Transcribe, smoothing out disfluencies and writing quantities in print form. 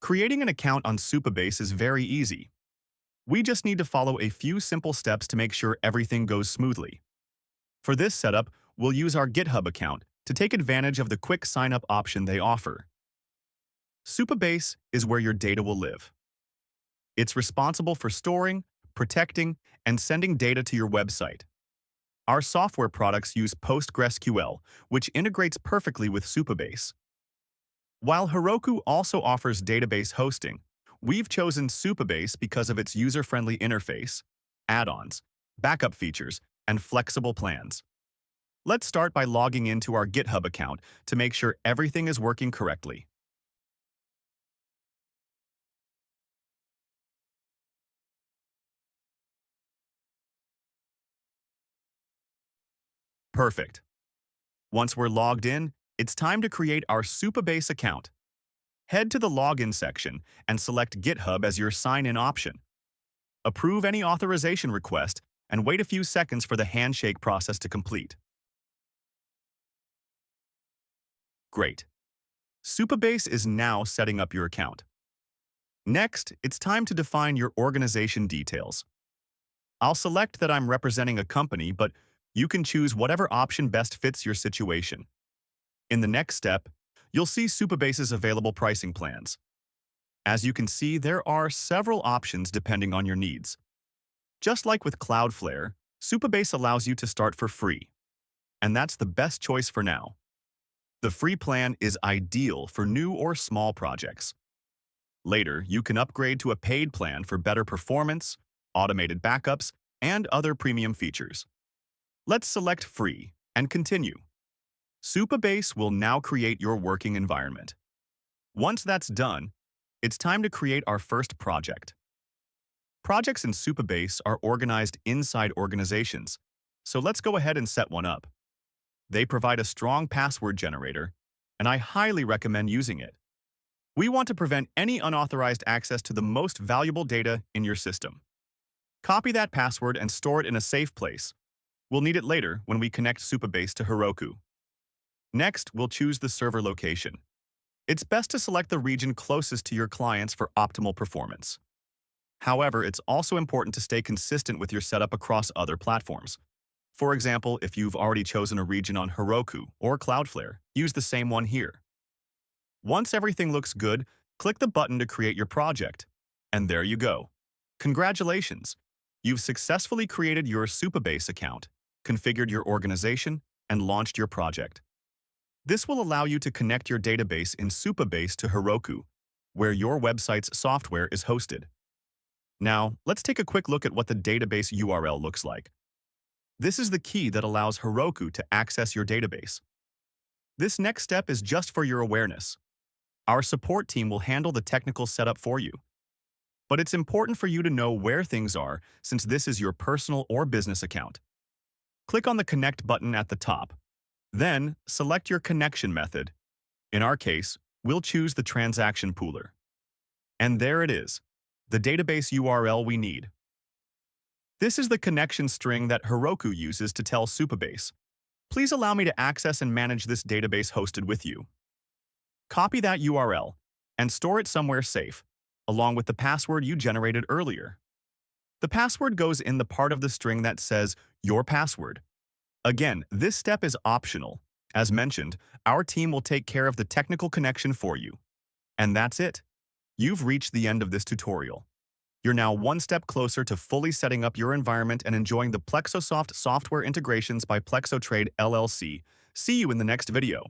Creating an account on Supabase is very easy. We just need to follow a few simple steps to make sure everything goes smoothly. For this setup, we'll use our GitHub account to take advantage of the quick sign-up option they offer. Supabase is where your data will live. It's responsible for storing, protecting, and sending data to your website. Our software products use PostgreSQL, which integrates perfectly with Supabase. While Heroku also offers database hosting, we've chosen Supabase because of its user-friendly interface, add-ons, backup features, and flexible plans. Let's start by logging into our GitHub account to make sure everything is working correctly. Perfect. Once we're logged in, it's time to create our Supabase account. Head to the Login section and select GitHub as your sign-in option. Approve any authorization request and wait a few seconds for the handshake process to complete. Great. Supabase is now setting up your account. Next, it's time to define your organization details. I'll select that I'm representing a company, but you can choose whatever option best fits your situation. In the next step, you'll see Supabase's available pricing plans. As you can see, there are several options depending on your needs. Just like with Cloudflare, Supabase allows you to start for free. And that's the best choice for now. The free plan is ideal for new or small projects. Later, you can upgrade to a paid plan for better performance, automated backups, and other premium features. Let's select Free and continue. Supabase will now create your working environment. Once that's done, it's time to create our first project. Projects in Supabase are organized inside organizations, so let's go ahead and set one up. They provide a strong password generator, and I highly recommend using it. We want to prevent any unauthorized access to the most valuable data in your system. Copy that password and store it in a safe place. We'll need it later when we connect Supabase to Heroku. Next, we'll choose the server location. It's best to select the region closest to your clients for optimal performance. However, it's also important to stay consistent with your setup across other platforms. For example, if you've already chosen a region on Heroku or Cloudflare, use the same one here. Once everything looks good, click the button to create your project. And there you go. Congratulations! You've successfully created your Supabase account, configured your organization, and launched your project. This will allow you to connect your database in Supabase to Heroku, where your website's software is hosted. Now, let's take a quick look at what the database URL looks like. This is the key that allows Heroku to access your database. This next step is just for your awareness. Our support team will handle the technical setup for you. But it's important for you to know where things are since this is your personal or business account. Click on the Connect button at the top. Then, select your connection method. In our case, we'll choose the transaction pooler. And there it is, the database URL we need. This is the connection string that Heroku uses to tell Supabase. Please allow me to access and manage this database hosted with you. Copy that URL and store it somewhere safe, along with the password you generated earlier. The password goes in the part of the string that says your password. Again, this step is optional. As mentioned, our team will take care of the technical connection for you. And that's it. You've reached the end of this tutorial. You're now one step closer to fully setting up your environment and enjoying the Plexosoft software integrations by Plexotrade LLC. See you in the next video.